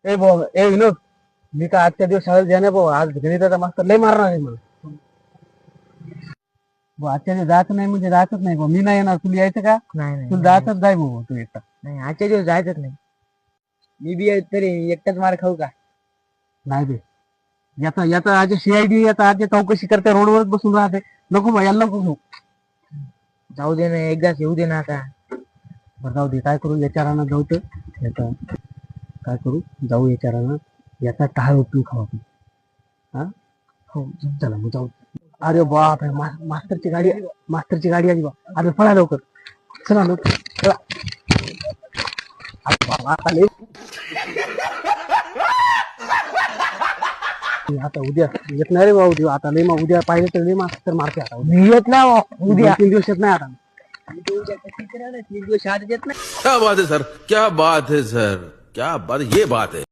ए भाऊ ए विनोद, मी का आजच्या दिवस शाळेत जाणे भाऊ, आज गणिताचा मास्तर लय मारणार आहे मला. भाऊ आजच्या दिवस जायचं नाही म्हणजे जायचंच नाही भाऊ, मी नाही येणार. तुला यायचं का? नाही नाही तुला जायचंच जाय भाऊ तू एकटा. नाही, आजच्या दिवस जायचंच नाही. मी बी तरी एकटाच मार खाऊ का? नाही बे, याचा याचा आज सीआयडी याचा आज चौकशी करते, रोडवरच बसून राहते. नको भाऊ, याला नको घेऊ. जाऊ दे ना, एकदाच येऊ दे ना आता. बरं जाऊ दे, काय करू याच्यारानं जाऊ तर याचा काय करू, जाऊ याच्यारानं याचा टहाळ उपयोग खाऊ आपण. हा हो चला मग जाऊ. अरे बाप रे, मास्तरची गाडी आली बा. अरे पळा लवकर, चला लवकर चला. अरे बाबा, आता उद्या येत नाही रे बा. उद्या आता लय मग उद्या पाहिजे तर लय मास्तर मारते. आता मी येत ना उद्या. 3 दिवस येत नाही आता. तीन दिवस शाळेत येत नाही. क्या बात है सर, क्या बात है सर, क्या बात, ये बात है.